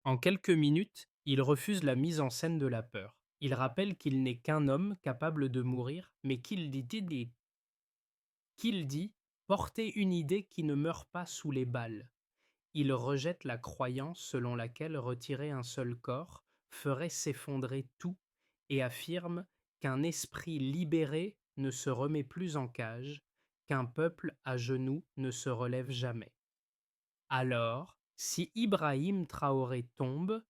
En quelques minutes, il refuse la mise en scène de la peur. Il rappelle qu'il n'est qu'un homme capable de mourir, mais qu'il dit porter une idée qui ne meurt pas sous les balles. Il rejette la croyance selon laquelle retirer un seul corps ferait s'effondrer tout et affirme qu'un esprit libéré ne se remet plus en cage, qu'un peuple à genoux ne se relève jamais. Alors, si Ibrahim Traoré tombe,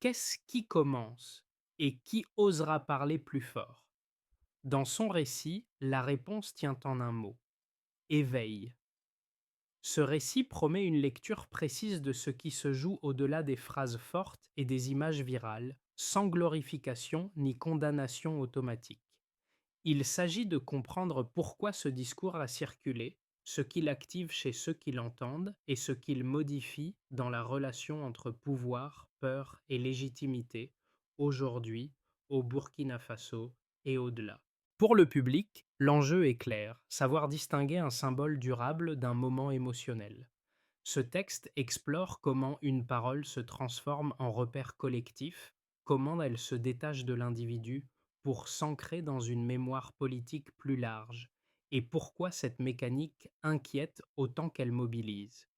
qu'est-ce qui commence et qui osera parler plus fort? Dans son récit, la réponse tient en un mot: éveil. Ce récit promet une lecture précise de ce qui se joue au-delà des phrases fortes et des images virales, sans glorification ni condamnation automatique. Il s'agit de comprendre pourquoi ce discours a circulé, ce qu'il active chez ceux qui l'entendent et ce qu'il modifie dans la relation entre pouvoir, peur et légitimité, aujourd'hui, au Burkina Faso et au-delà. Pour le public, l'enjeu est clair, savoir distinguer un symbole durable d'un moment émotionnel. Ce texte explore comment une parole se transforme en repère collectif, comment elle se détache de l'individu pour s'ancrer dans une mémoire politique plus large, et pourquoi cette mécanique inquiète autant qu'elle mobilise.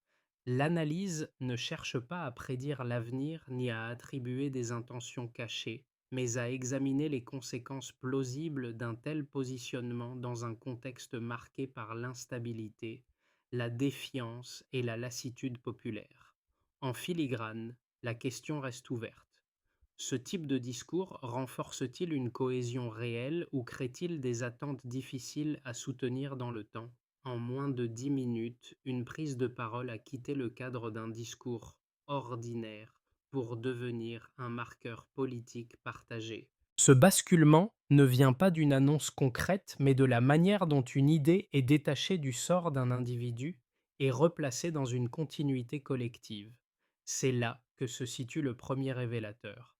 L'analyse ne cherche pas à prédire l'avenir ni à attribuer des intentions cachées, mais à examiner les conséquences plausibles d'un tel positionnement dans un contexte marqué par l'instabilité, la défiance et la lassitude populaire. En filigrane, la question reste ouverte. Ce type de discours renforce-t-il une cohésion réelle ou crée-t-il des attentes difficiles à soutenir dans le temps? En moins de 10 minutes, une prise de parole a quitté le cadre d'un discours ordinaire pour devenir un marqueur politique partagé. Ce basculement ne vient pas d'une annonce concrète, mais de la manière dont une idée est détachée du sort d'un individu et replacée dans une continuité collective. C'est là que se situe le premier révélateur.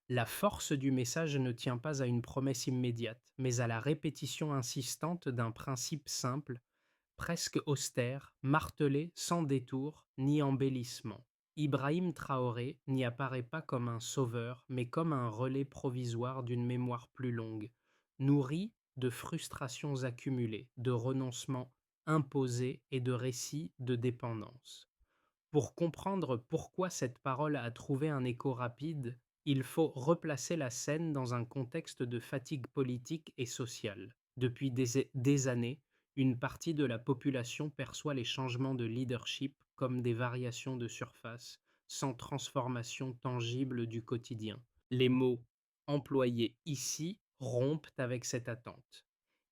La force du message ne tient pas à une promesse immédiate, mais à la répétition insistante d'un principe simple, presque austère, martelé sans détour ni embellissement. Ibrahim Traoré n'y apparaît pas comme un sauveur, mais comme un relais provisoire d'une mémoire plus longue, nourrie de frustrations accumulées, de renoncements imposés et de récits de dépendance. Pour comprendre pourquoi cette parole a trouvé un écho rapide, il faut replacer la scène dans un contexte de fatigue politique et sociale. Depuis des années, une partie de la population perçoit les changements de leadership comme des variations de surface, sans transformation tangible du quotidien. Les mots employés ici rompent avec cette attente.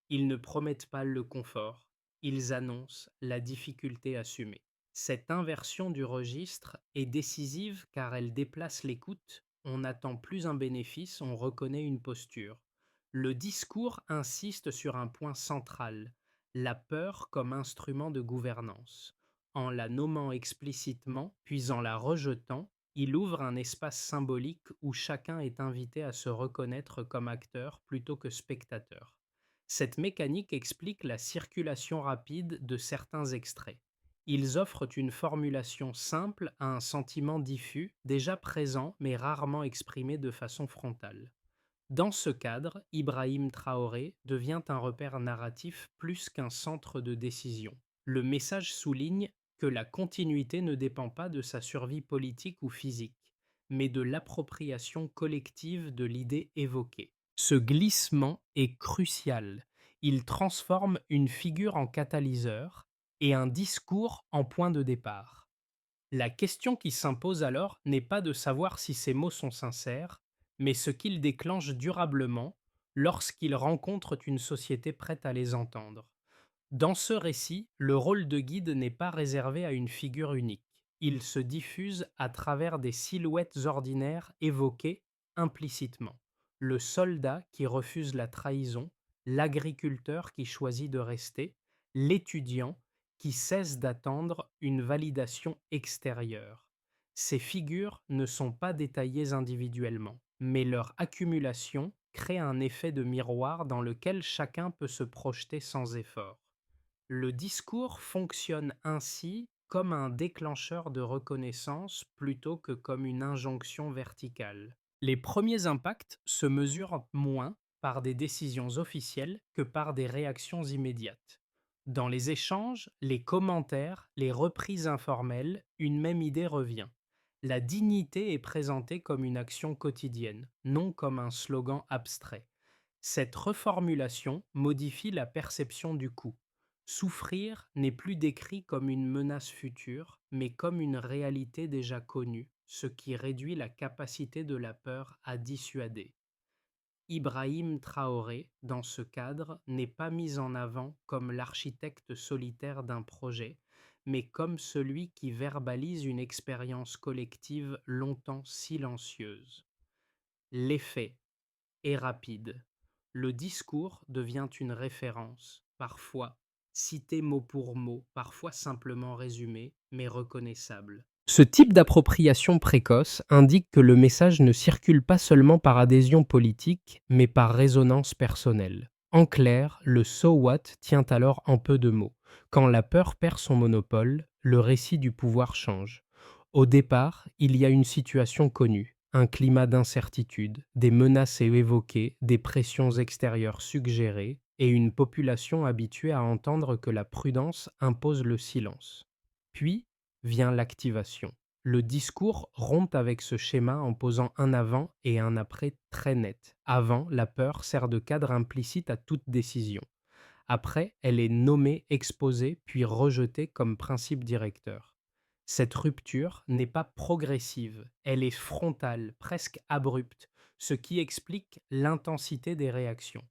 Ils ne promettent pas le confort, ils annoncent la difficulté assumée. Cette inversion du registre est décisive car elle déplace l'écoute, on n'attend plus un bénéfice, on reconnaît une posture. Le discours insiste sur un point central, la peur comme instrument de gouvernance. En la nommant explicitement, puis en la rejetant, il ouvre un espace symbolique où chacun est invité à se reconnaître comme acteur plutôt que spectateur. Cette mécanique explique la circulation rapide de certains extraits. Ils offrent une formulation simple à un sentiment diffus, déjà présent mais rarement exprimé de façon frontale. Dans ce cadre, Ibrahim Traoré devient un repère narratif plus qu'un centre de décision. Le message souligne que la continuité ne dépend pas de sa survie politique ou physique, mais de l'appropriation collective de l'idée évoquée. Ce glissement est crucial. Il transforme une figure en catalyseur et un discours en point de départ. La question qui s'impose alors n'est pas de savoir si ces mots sont sincères, mais ce qu'ils déclenchent durablement lorsqu'ils rencontrent une société prête à les entendre. Dans ce récit, le rôle de guide n'est pas réservé à une figure unique. Il se diffuse à travers des silhouettes ordinaires évoquées implicitement. Le soldat qui refuse la trahison, l'agriculteur qui choisit de rester, l'étudiant qui cesse d'attendre une validation extérieure. Ces figures ne sont pas détaillées individuellement, mais leur accumulation crée un effet de miroir dans lequel chacun peut se projeter sans effort. Le discours fonctionne ainsi comme un déclencheur de reconnaissance plutôt que comme une injonction verticale. Les premiers impacts se mesurent moins par des décisions officielles que par des réactions immédiates. Dans les échanges, les commentaires, les reprises informelles, une même idée revient. La dignité est présentée comme une action quotidienne, non comme un slogan abstrait. Cette reformulation modifie la perception du coût. Souffrir n'est plus décrit comme une menace future, mais comme une réalité déjà connue, ce qui réduit la capacité de la peur à dissuader. Ibrahim Traoré, dans ce cadre, n'est pas mis en avant comme l'architecte solitaire d'un projet, mais comme celui qui verbalise une expérience collective longtemps silencieuse. L'effet est rapide. Le discours devient une référence, parfois cité mot pour mot, parfois simplement résumé, mais reconnaissable. Ce type d'appropriation précoce indique que le message ne circule pas seulement par adhésion politique, mais par résonance personnelle. En clair, le so what tient alors en peu de mots. Quand la peur perd son monopole, le récit du pouvoir change. Au départ, il y a une situation connue, un climat d'incertitude, des menaces évoquées, des pressions extérieures suggérées, et une population habituée à entendre que la prudence impose le silence. Puis vient l'activation. Le discours rompt avec ce schéma en posant un avant et un après très net. Avant, la peur sert de cadre implicite à toute décision. Après, elle est nommée, exposée, puis rejetée comme principe directeur. Cette rupture n'est pas progressive, elle est frontale, presque abrupte, ce qui explique l'intensité des réactions.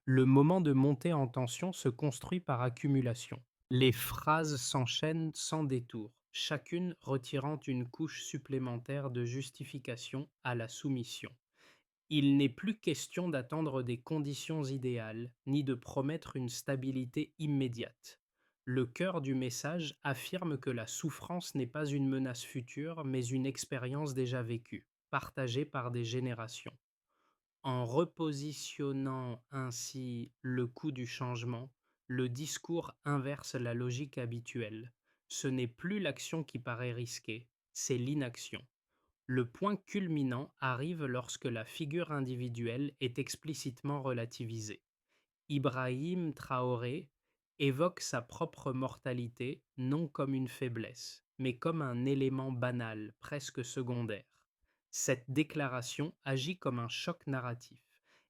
Le moment de montée en tension se construit par accumulation. Les phrases s'enchaînent sans détour, chacune retirant une couche supplémentaire de justification à la soumission. Il n'est plus question d'attendre des conditions idéales, ni de promettre une stabilité immédiate. Le cœur du message affirme que la souffrance n'est pas une menace future, mais une expérience déjà vécue, partagée par des générations. En repositionnant ainsi le coût du changement, le discours inverse la logique habituelle. Ce n'est plus l'action qui paraît risquée, c'est l'inaction. Le point culminant arrive lorsque la figure individuelle est explicitement relativisée. Ibrahim Traoré évoque sa propre mortalité non comme une faiblesse, mais comme un élément banal, presque secondaire. Cette déclaration agit comme un choc narratif.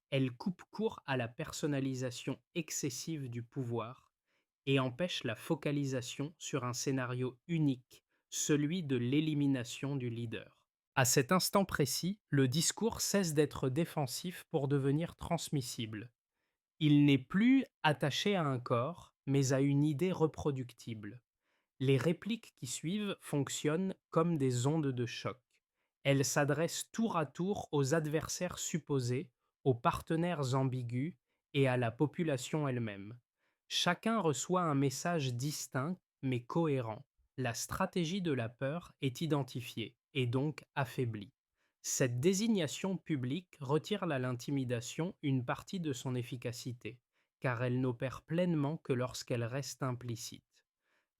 Elle coupe court à la personnalisation excessive du pouvoir et empêche la focalisation sur un scénario unique, celui de l'élimination du leader. À cet instant précis, le discours cesse d'être défensif pour devenir transmissible. Il n'est plus attaché à un corps, mais à une idée reproductible. Les répliques qui suivent fonctionnent comme des ondes de choc. Elles s'adressent tour à tour aux adversaires supposés, aux partenaires ambigus et à la population elle-même. Chacun reçoit un message distinct mais cohérent. La stratégie de la peur est identifiée et donc affaiblie. Cette désignation publique retire à l'intimidation une partie de son efficacité, car elle n'opère pleinement que lorsqu'elle reste implicite.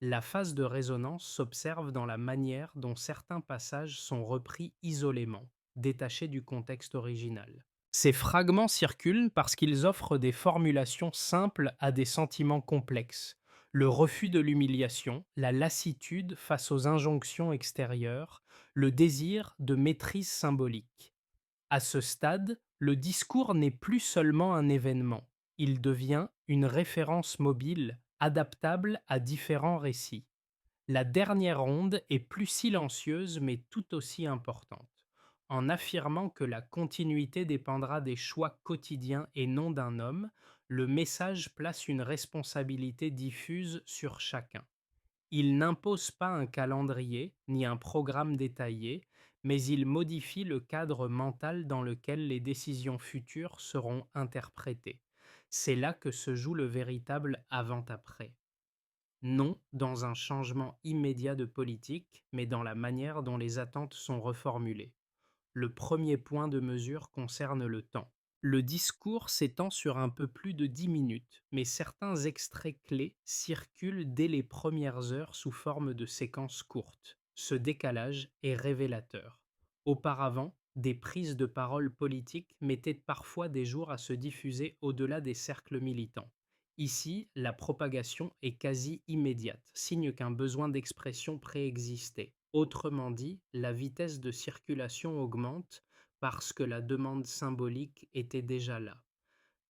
La phase de résonance s'observe dans la manière dont certains passages sont repris isolément, détachés du contexte original. Ces fragments circulent parce qu'ils offrent des formulations simples à des sentiments complexes. Le refus de l'humiliation, la lassitude face aux injonctions extérieures, le désir de maîtrise symbolique. À ce stade, le discours n'est plus seulement un événement, il devient une référence mobile, adaptable à différents récits. La dernière ronde est plus silencieuse mais tout aussi importante, en affirmant que la continuité dépendra des choix quotidiens et non d'un homme, le message place une responsabilité diffuse sur chacun. Il n'impose pas un calendrier ni un programme détaillé, mais il modifie le cadre mental dans lequel les décisions futures seront interprétées. C'est là que se joue le véritable avant-après. Non dans un changement immédiat de politique, mais dans la manière dont les attentes sont reformulées. Le premier point de mesure concerne le temps. Le discours s'étend sur un peu plus de 10 minutes, mais certains extraits clés circulent dès les premières heures sous forme de séquences courtes. Ce décalage est révélateur. Auparavant, des prises de parole politiques mettaient parfois des jours à se diffuser au-delà des cercles militants. Ici, la propagation est quasi immédiate, signe qu'un besoin d'expression préexistait. Autrement dit, la vitesse de circulation augmente parce que la demande symbolique était déjà là.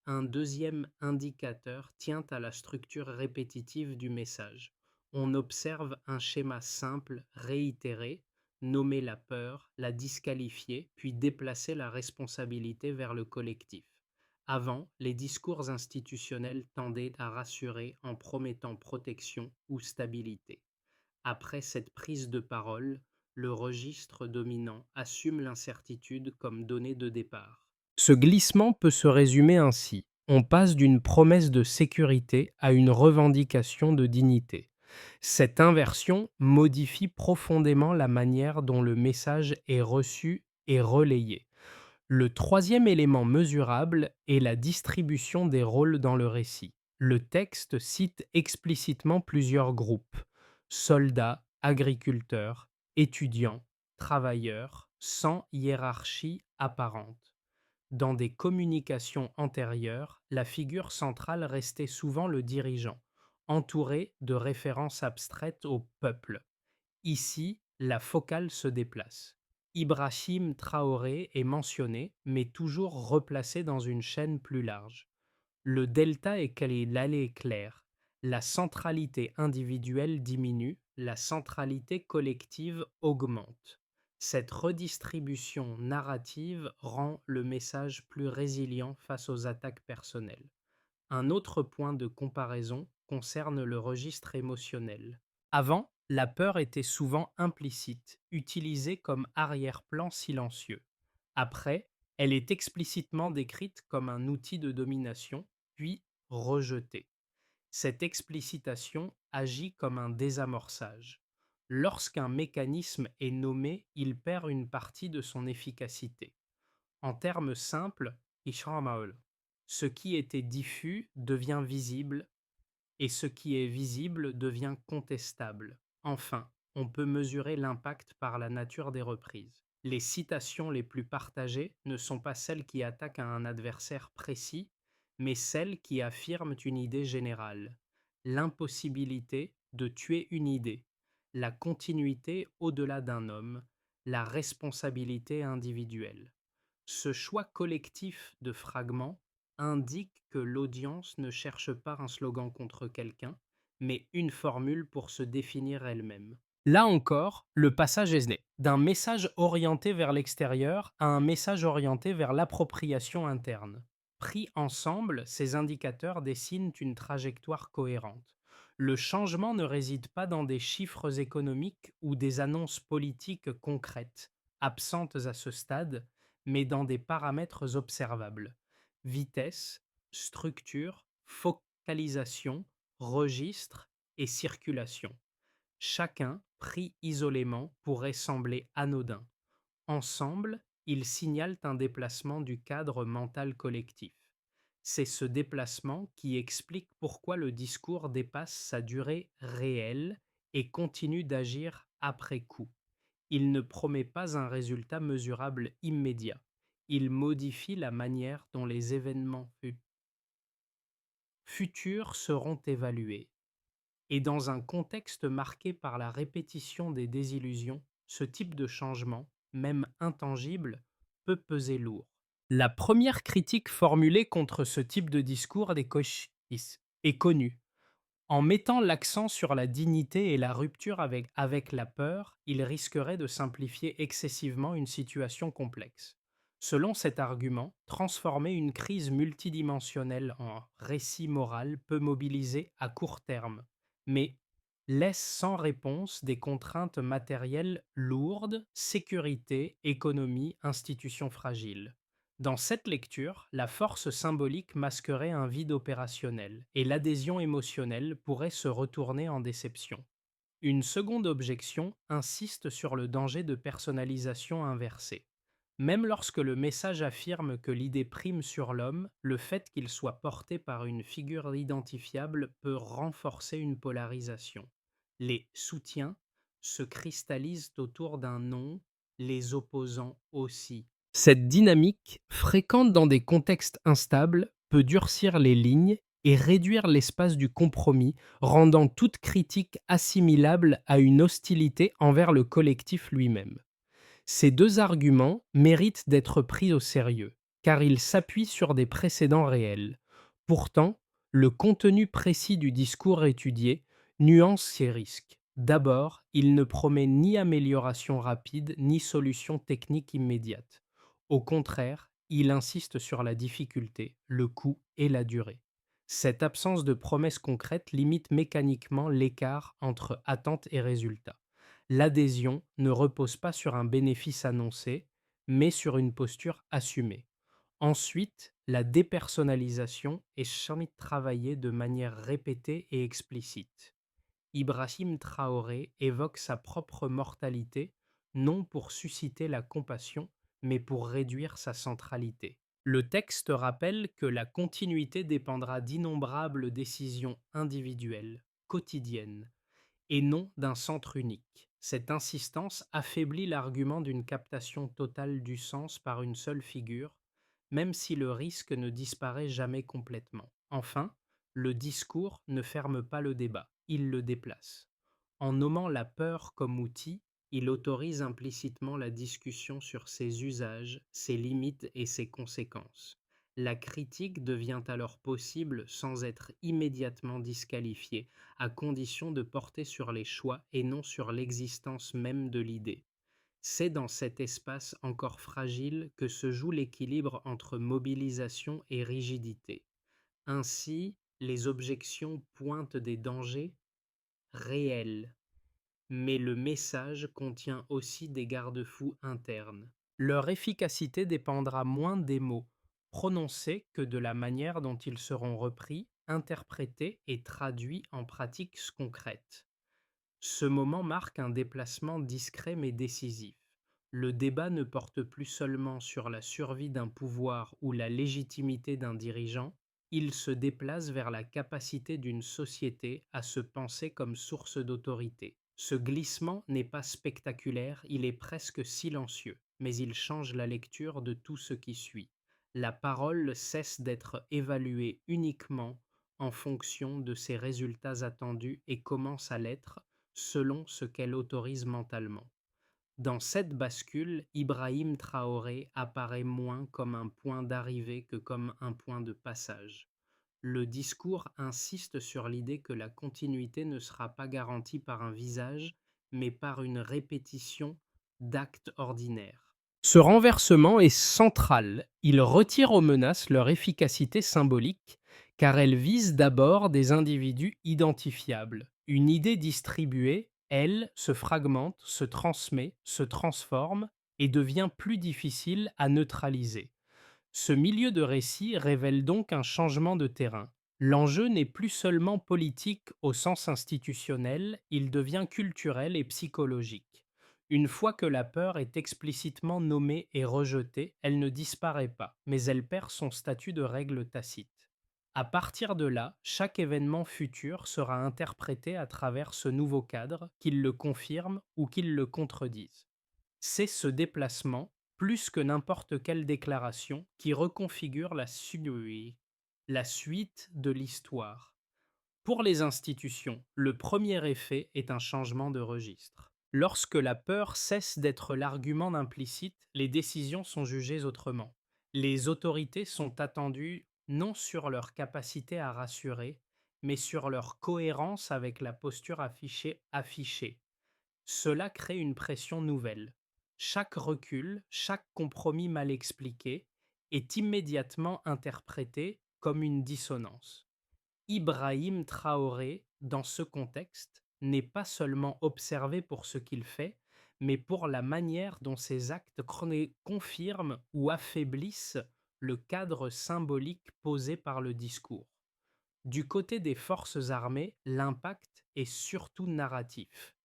Un deuxième indicateur tient à la structure répétitive du message. On observe un schéma simple, réitéré, nommer la peur, la disqualifier, puis déplacer la responsabilité vers le collectif. Avant, les discours institutionnels tendaient à rassurer en promettant protection ou stabilité. Après cette prise de parole, le registre dominant assume l'incertitude comme donnée de départ. Ce glissement peut se résumer ainsi. On passe d'une promesse de sécurité à une revendication de dignité. Cette inversion modifie profondément la manière dont le message est reçu et relayé. Le troisième élément mesurable est la distribution des rôles dans le récit. Le texte cite explicitement plusieurs groupes: soldats, agriculteurs, étudiants, travailleurs, sans hiérarchie apparente. Dans des communications antérieures, la figure centrale restait souvent le dirigeant, entouré de références abstraites au peuple. Ici, la focale se déplace. Ibrahim Traoré est mentionné, mais toujours replacé dans une chaîne plus large. Le delta est l'allée est claire. La centralité individuelle diminue, la centralité collective augmente. Cette redistribution narrative rend le message plus résilient face aux attaques personnelles. Un autre point de comparaison concerne le registre émotionnel. Avant, la peur était souvent implicite, utilisée comme arrière-plan silencieux. Après, elle est explicitement décrite comme un outil de domination, puis rejetée. Cette explicitation agit comme un désamorçage. Lorsqu'un mécanisme est nommé, il perd une partie de son efficacité. En termes simples, ce qui était diffus devient visible et ce qui est visible devient contestable. Enfin, on peut mesurer l'impact par la nature des reprises. Les citations les plus partagées ne sont pas celles qui attaquent un adversaire précis, mais celles qui affirment une idée générale. L'impossibilité de tuer une idée, la continuité au-delà d'un homme, la responsabilité individuelle. Ce choix collectif de fragments indique que l'audience ne cherche pas un slogan contre quelqu'un, mais une formule pour se définir elle-même. Là encore, le passage est né d'un message orienté vers l'extérieur à un message orienté vers l'appropriation interne. Pris ensemble, ces indicateurs dessinent une trajectoire cohérente. Le changement ne réside pas dans des chiffres économiques ou des annonces politiques concrètes, absentes à ce stade, mais dans des paramètres observables: vitesse, structure, focalisation, registre et circulation. Chacun, pris isolément, pourrait sembler anodin. Ensemble, ils signalent un déplacement du cadre mental collectif. C'est ce déplacement qui explique pourquoi le discours dépasse sa durée réelle et continue d'agir après coup. Il ne promet pas un résultat mesurable immédiat. Il modifie la manière dont les événements futurs seront évalués. Et dans un contexte marqué par la répétition des désillusions, ce type de changement, même intangible, peut peser lourd. La première critique formulée contre ce type de discours des cochis est connue. En mettant l'accent sur la dignité et la rupture avec la peur, il risquerait de simplifier excessivement une situation complexe. Selon cet argument, transformer une crise multidimensionnelle en récit moral peut mobiliser à court terme, mais laisse sans réponse des contraintes matérielles lourdes: sécurité, économie, institutions fragiles. Dans cette lecture, la force symbolique masquerait un vide opérationnel, et l'adhésion émotionnelle pourrait se retourner en déception. Une seconde objection insiste sur le danger de personnalisation inversée. Même lorsque le message affirme que l'idée prime sur l'homme, le fait qu'il soit porté par une figure identifiable peut renforcer une polarisation. Les soutiens se cristallisent autour d'un nom, les opposants aussi. Cette dynamique, fréquente dans des contextes instables, peut durcir les lignes et réduire l'espace du compromis, rendant toute critique assimilable à une hostilité envers le collectif lui-même. Ces deux arguments méritent d'être pris au sérieux, car ils s'appuient sur des précédents réels. Pourtant, le contenu précis du discours étudié nuance ces risques. D'abord, il ne promet ni amélioration rapide, ni solution technique immédiate. Au contraire, il insiste sur la difficulté, le coût et la durée. Cette absence de promesses concrètes limite mécaniquement l'écart entre attente et résultat. L'adhésion ne repose pas sur un bénéfice annoncé, mais sur une posture assumée. Ensuite, la dépersonnalisation est travaillée de manière répétée et explicite. Ibrahim Traoré évoque sa propre mortalité, non pour susciter la compassion, mais pour réduire sa centralité. Le texte rappelle que la continuité dépendra d'innombrables décisions individuelles, quotidiennes, et non d'un centre unique. Cette insistance affaiblit l'argument d'une captation totale du sens par une seule figure, même si le risque ne disparaît jamais complètement. Enfin, le discours ne ferme pas le débat, il le déplace. En nommant la peur comme outil, il autorise implicitement la discussion sur ses usages, ses limites et ses conséquences. La critique devient alors possible sans être immédiatement disqualifiée, à condition de porter sur les choix et non sur l'existence même de l'idée. C'est dans cet espace encore fragile que se joue l'équilibre entre mobilisation et rigidité. Ainsi, les objections pointent des dangers réels, mais le message contient aussi des garde-fous internes. Leur efficacité dépendra moins des mots prononcés que de la manière dont ils seront repris, interprétés et traduits en pratiques concrètes. Ce moment marque un déplacement discret mais décisif. Le débat ne porte plus seulement sur la survie d'un pouvoir ou la légitimité d'un dirigeant, il se déplace vers la capacité d'une société à se penser comme source d'autorité. Ce glissement n'est pas spectaculaire, il est presque silencieux, mais il change la lecture de tout ce qui suit. La parole cesse d'être évaluée uniquement en fonction de ses résultats attendus et commence à l'être selon ce qu'elle autorise mentalement. Dans cette bascule, Ibrahim Traoré apparaît moins comme un point d'arrivée que comme un point de passage. Le discours insiste sur l'idée que la continuité ne sera pas garantie par un visage, mais par une répétition d'actes ordinaires. Ce renversement est central. Il retire aux menaces leur efficacité symbolique, car elles visent d'abord des individus identifiables. Une idée distribuée, elle, se fragmente, se transmet, se transforme et devient plus difficile à neutraliser. Ce milieu de récit révèle donc un changement de terrain. L'enjeu n'est plus seulement politique au sens institutionnel, il devient culturel et psychologique. Une fois que la peur est explicitement nommée et rejetée, elle ne disparaît pas, mais elle perd son statut de règle tacite. À partir de là, chaque événement futur sera interprété à travers ce nouveau cadre, qu'il le confirme ou qu'il le contredise. C'est ce déplacement, plus que n'importe quelle déclaration, qui reconfigure la suite de l'histoire. Pour les institutions, le premier effet est un changement de registre. Lorsque la peur cesse d'être l'argument implicite, les décisions sont jugées autrement. Les autorités sont attendues non sur leur capacité à rassurer, mais sur leur cohérence avec la posture affichée. Cela crée une pression nouvelle. Chaque recul, chaque compromis mal expliqué est immédiatement interprété comme une dissonance. Ibrahim Traoré, dans ce contexte, n'est pas seulement observé pour ce qu'il fait, mais pour la manière dont ses actes confirment ou affaiblissent le cadre symbolique posé par le discours. Du côté des forces armées, l'impact est surtout narratif.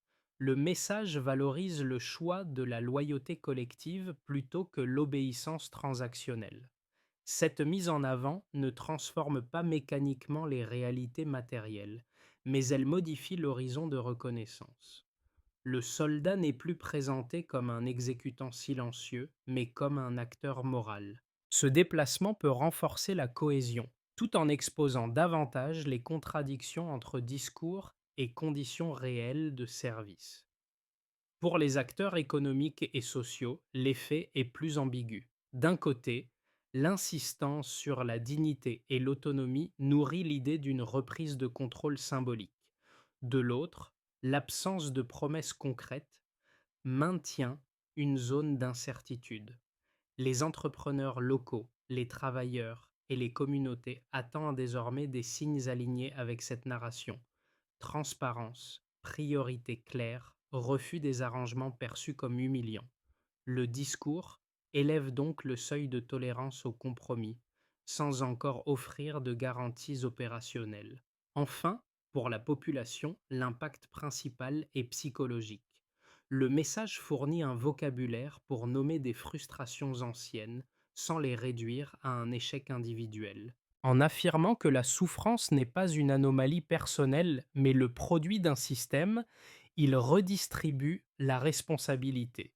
Le message valorise le choix de la loyauté collective plutôt que l'obéissance transactionnelle. Cette mise en avant ne transforme pas mécaniquement les réalités matérielles, mais elle modifie l'horizon de reconnaissance. Le soldat n'est plus présenté comme un exécutant silencieux, mais comme un acteur moral. Ce déplacement peut renforcer la cohésion, tout en exposant davantage les contradictions entre discours et conditions réelles de service. Pour les acteurs économiques et sociaux, l'effet est plus ambigu. D'un côté, l'insistance sur la dignité et l'autonomie nourrit l'idée d'une reprise de contrôle symbolique. De l'autre, l'absence de promesses concrètes maintient une zone d'incertitude. Les entrepreneurs locaux, les travailleurs et les communautés attendent désormais des signes alignés avec cette narration. Transparence, priorité claire, refus des arrangements perçus comme humiliants. Le discours élève donc le seuil de tolérance au compromis, sans encore offrir de garanties opérationnelles. Enfin, pour la population, l'impact principal est psychologique. Le message fournit un vocabulaire pour nommer des frustrations anciennes sans les réduire à un échec individuel. En affirmant que la souffrance n'est pas une anomalie personnelle, mais le produit d'un système, il redistribue la responsabilité.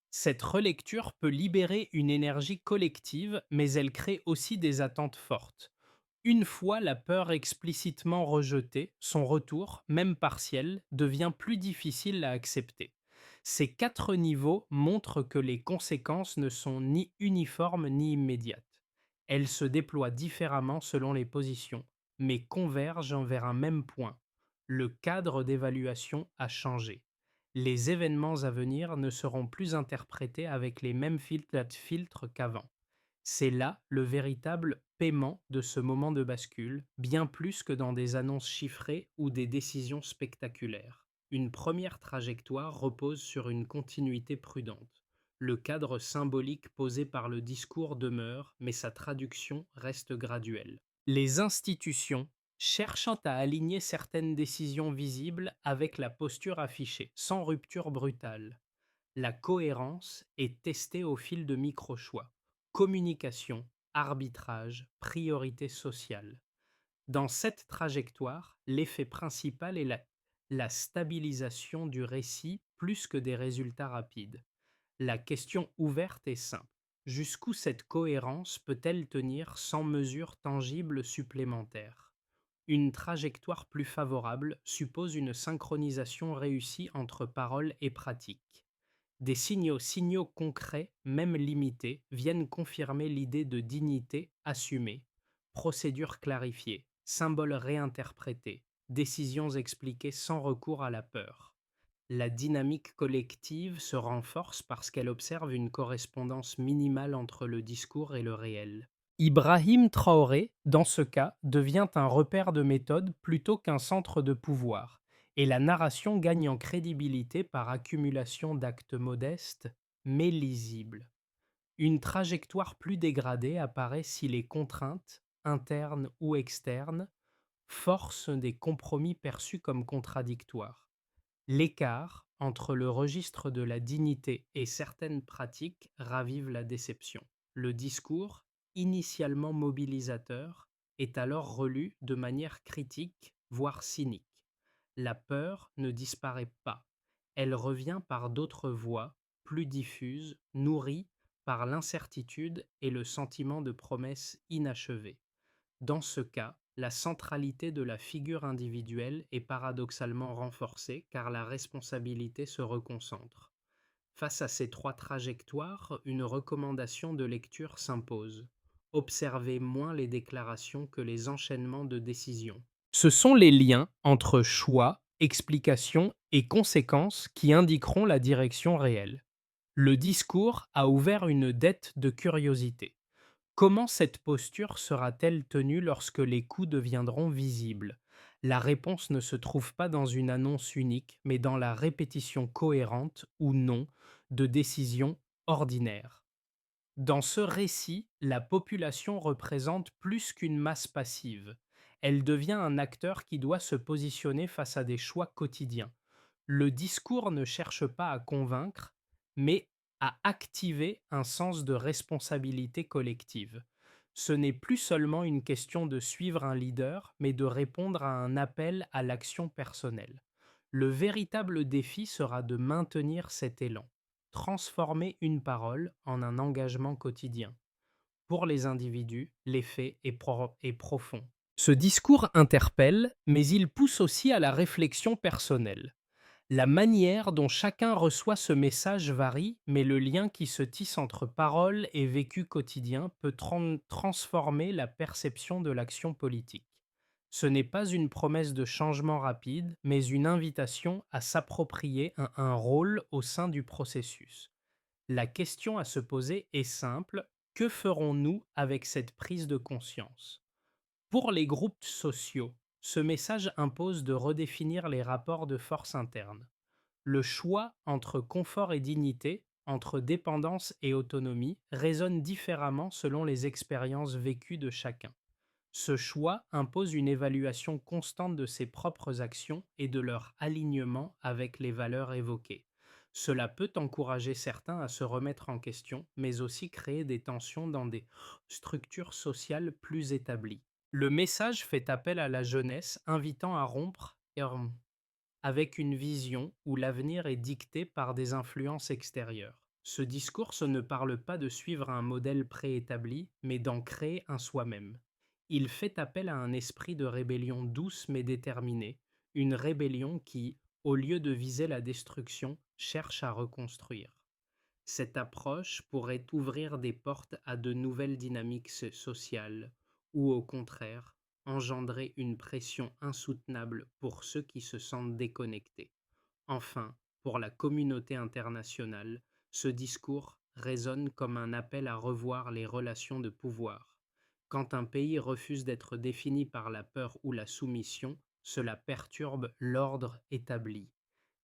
Cette relecture peut libérer une énergie collective, mais elle crée aussi des attentes fortes. Une fois la peur explicitement rejetée, son retour, même partiel, devient plus difficile à accepter. Ces quatre niveaux montrent que les conséquences ne sont ni uniformes ni immédiates. Elles se déploient différemment selon les positions, mais convergent vers un même point. Le cadre d'évaluation a changé. Les événements à venir ne seront plus interprétés avec les mêmes filtres qu'avant. C'est là le véritable paiement de ce moment de bascule, bien plus que dans des annonces chiffrées ou des décisions spectaculaires. Une première trajectoire repose sur une continuité prudente. Le cadre symbolique posé par le discours demeure, mais sa traduction reste graduelle. Les institutions, cherchant à aligner certaines décisions visibles avec la posture affichée, sans rupture brutale. La cohérence est testée au fil de micro-choix. Communication, arbitrage, priorité sociale. Dans cette trajectoire, l'effet principal est la stabilisation du récit plus que des résultats rapides. La question ouverte est simple. Jusqu'où cette cohérence peut-elle tenir sans mesures tangibles supplémentaires? Une trajectoire plus favorable suppose une synchronisation réussie entre parole et pratique. Des signaux concrets, même limités, viennent confirmer l'idée de dignité assumée, procédures clarifiées, symboles réinterprétés, décisions expliquées sans recours à la peur. La dynamique collective se renforce parce qu'elle observe une correspondance minimale entre le discours et le réel. Ibrahim Traoré, dans ce cas, devient un repère de méthode plutôt qu'un centre de pouvoir, et la narration gagne en crédibilité par accumulation d'actes modestes, mais lisibles. Une trajectoire plus dégradée apparaît si les contraintes, internes ou externes, forcent des compromis perçus comme contradictoires. L'écart entre le registre de la dignité et certaines pratiques ravive la déception. Le discours, initialement mobilisateur, est alors relu de manière critique, voire cynique. La peur ne disparaît pas. Elle revient par d'autres voies, plus diffuses, nourries par l'incertitude et le sentiment de promesses inachevées. Dans ce cas, la centralité de la figure individuelle est paradoxalement renforcée car la responsabilité se reconcentre. Face à ces trois trajectoires, une recommandation de lecture s'impose. Observez moins les déclarations que les enchaînements de décisions. Ce sont les liens entre choix, explications et conséquences qui indiqueront la direction réelle. Le discours a ouvert une dette de curiosité. Comment cette posture sera-t-elle tenue lorsque les coûts deviendront visibles? La réponse ne se trouve pas dans une annonce unique, mais dans la répétition cohérente ou non de décisions ordinaires. Dans ce récit, la population représente plus qu'une masse passive. Elle devient un acteur qui doit se positionner face à des choix quotidiens. Le discours ne cherche pas à convaincre, mais à activer un sens de responsabilité collective. Ce n'est plus seulement une question de suivre un leader, mais de répondre à un appel à l'action personnelle. Le véritable défi sera de maintenir cet élan, transformer une parole en un engagement quotidien. Pour les individus, l'effet est profond. Ce discours interpelle, mais il pousse aussi à la réflexion personnelle. La manière dont chacun reçoit ce message varie, mais le lien qui se tisse entre parole et vécu quotidien peut transformer la perception de l'action politique. Ce n'est pas une promesse de changement rapide, mais une invitation à s'approprier un rôle au sein du processus. La question à se poser est simple: que ferons-nous avec cette prise de conscience? Pour les groupes sociaux, ce message impose de redéfinir les rapports de force internes. Le choix entre confort et dignité, entre dépendance et autonomie, résonne différemment selon les expériences vécues de chacun. Ce choix impose une évaluation constante de ses propres actions et de leur alignement avec les valeurs évoquées. Cela peut encourager certains à se remettre en question, mais aussi créer des tensions dans des structures sociales plus établies. Le message fait appel à la jeunesse, invitant à rompre avec une vision où l'avenir est dicté par des influences extérieures. Ce discours ne parle pas de suivre un modèle préétabli, mais d'en créer un soi-même. Il fait appel à un esprit de rébellion douce mais déterminée, une rébellion qui, au lieu de viser la destruction, cherche à reconstruire. Cette approche pourrait ouvrir des portes à de nouvelles dynamiques sociales, ou au contraire, engendrer une pression insoutenable pour ceux qui se sentent déconnectés. Enfin, pour la communauté internationale, ce discours résonne comme un appel à revoir les relations de pouvoir. Quand un pays refuse d'être défini par la peur ou la soumission, cela perturbe l'ordre établi.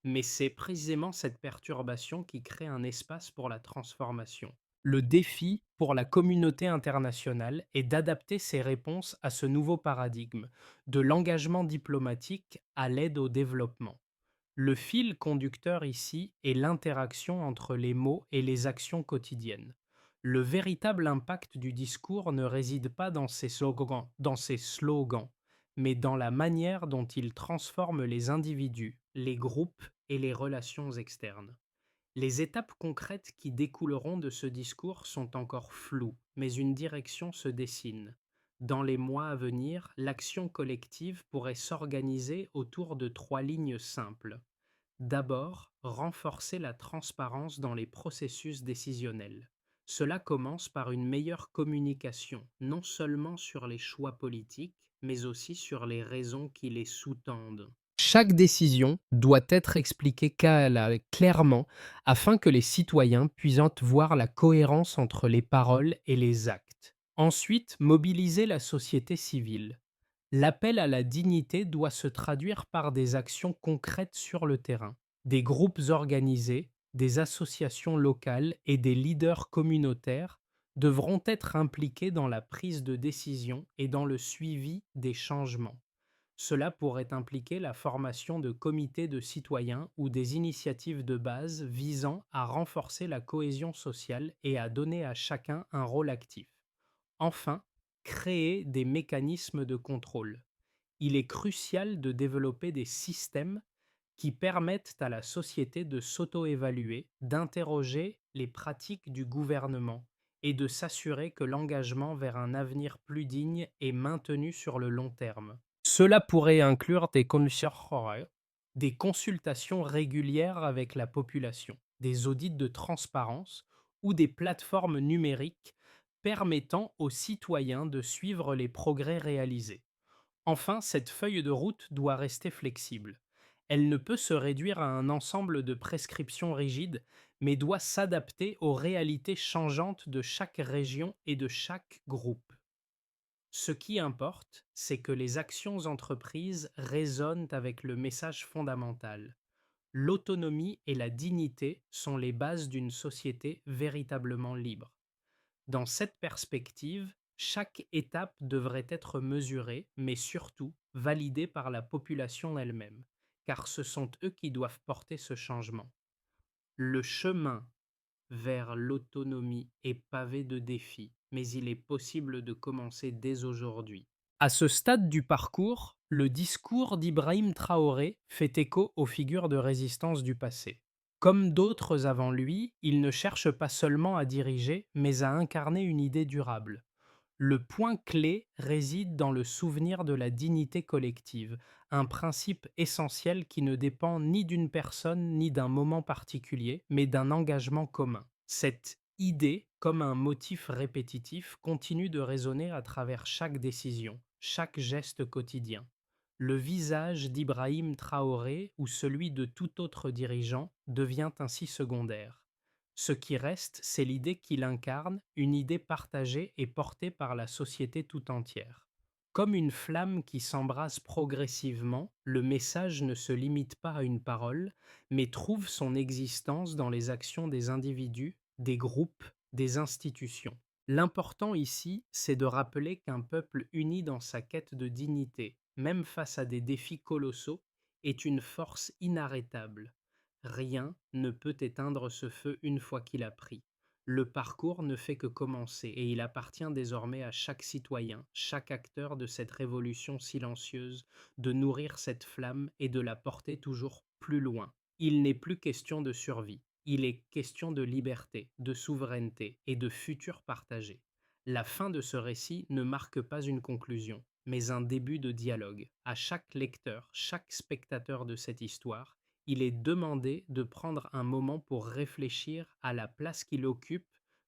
Mais c'est précisément cette perturbation qui crée un espace pour la transformation. Le défi pour la communauté internationale est d'adapter ses réponses à ce nouveau paradigme, de l'engagement diplomatique à l'aide au développement. Le fil conducteur ici est l'interaction entre les mots et les actions quotidiennes. Le véritable impact du discours ne réside pas dans ses slogans, mais dans la manière dont il transforme les individus, les groupes et les relations externes. Les étapes concrètes qui découleront de ce discours sont encore floues, mais une direction se dessine. Dans les mois à venir, l'action collective pourrait s'organiser autour de trois lignes simples. D'abord, renforcer la transparence dans les processus décisionnels. Cela commence par une meilleure communication, non seulement sur les choix politiques, mais aussi sur les raisons qui les sous-tendent. Chaque décision doit être expliquée clairement afin que les citoyens puissent voir la cohérence entre les paroles et les actes. Ensuite, mobiliser la société civile. L'appel à la dignité doit se traduire par des actions concrètes sur le terrain. Des groupes organisés, des associations locales et des leaders communautaires devront être impliqués dans la prise de décision et dans le suivi des changements. Cela pourrait impliquer la formation de comités de citoyens ou des initiatives de base visant à renforcer la cohésion sociale et à donner à chacun un rôle actif. Enfin, créer des mécanismes de contrôle. Il est crucial de développer des systèmes qui permettent à la société de s'auto-évaluer, d'interroger les pratiques du gouvernement et de s'assurer que l'engagement vers un avenir plus digne est maintenu sur le long terme. Cela pourrait inclure des consultations régulières avec la population, des audits de transparence ou des plateformes numériques permettant aux citoyens de suivre les progrès réalisés. Enfin, cette feuille de route doit rester flexible. Elle ne peut se réduire à un ensemble de prescriptions rigides, mais doit s'adapter aux réalités changeantes de chaque région et de chaque groupe. Ce qui importe, c'est que les actions entreprises résonnent avec le message fondamental. L'autonomie et la dignité sont les bases d'une société véritablement libre. Dans cette perspective, chaque étape devrait être mesurée, mais surtout validée par la population elle-même, car ce sont eux qui doivent porter ce changement. Le chemin vers l'autonomie est pavé de défis, mais il est possible de commencer dès aujourd'hui. À ce stade du parcours, le discours d'Ibrahim Traoré fait écho aux figures de résistance du passé. Comme d'autres avant lui, il ne cherche pas seulement à diriger, mais à incarner une idée durable. Le point clé réside dans le souvenir de la dignité collective, un principe essentiel qui ne dépend ni d'une personne ni d'un moment particulier, mais d'un engagement commun. Cette idée, comme un motif répétitif, continue de résonner à travers chaque décision, chaque geste quotidien. Le visage d'Ibrahim Traoré ou celui de tout autre dirigeant devient ainsi secondaire. Ce qui reste, c'est l'idée qu'il incarne, une idée partagée et portée par la société tout entière. Comme une flamme qui s'embrase progressivement, le message ne se limite pas à une parole, mais trouve son existence dans les actions des individus, des groupes, des institutions. L'important ici, c'est de rappeler qu'un peuple uni dans sa quête de dignité, même face à des défis colossaux, est une force inarrêtable. Rien ne peut éteindre ce feu une fois qu'il a pris. Le parcours ne fait que commencer et il appartient désormais à chaque citoyen, chaque acteur de cette révolution silencieuse, de nourrir cette flamme et de la porter toujours plus loin. Il n'est plus question de survie, il est question de liberté, de souveraineté et de futur partagé. La fin de ce récit ne marque pas une conclusion, mais un début de dialogue. À chaque lecteur, chaque spectateur de cette histoire, il est demandé de prendre un moment pour réfléchir à la place qu'il occupe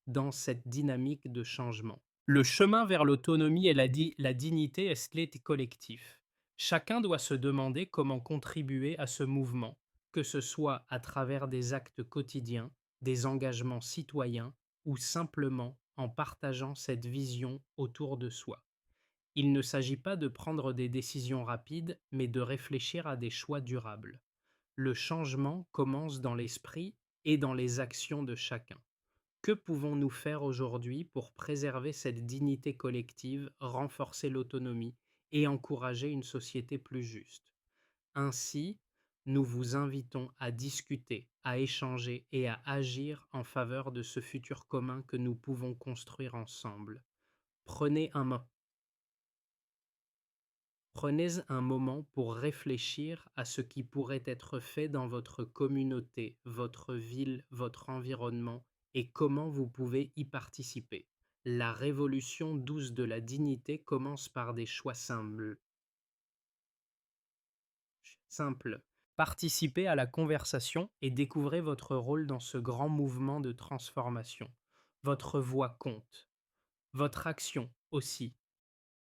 dans cette dynamique de changement. Le chemin vers l'autonomie et la dignité est collectif. Chacun doit se demander comment contribuer à ce mouvement, que ce soit à travers des actes quotidiens, des engagements citoyens ou simplement en partageant cette vision autour de soi. Il ne s'agit pas de prendre des décisions rapides, mais de réfléchir à des choix durables. Le changement commence dans l'esprit et dans les actions de chacun. Que pouvons-nous faire aujourd'hui pour préserver cette dignité collective, renforcer l'autonomie et encourager une société plus juste? Ainsi, nous vous invitons à discuter, à échanger et à agir en faveur de ce futur commun que nous pouvons construire ensemble. Prenez un, mo- Prenez un moment pour réfléchir à ce qui pourrait être fait dans votre communauté, votre ville, votre environnement et comment vous pouvez y participer. La révolution douce de la dignité commence par des choix simples. Participez à la conversation et découvrez votre rôle dans ce grand mouvement de transformation. Votre voix compte. Votre action aussi.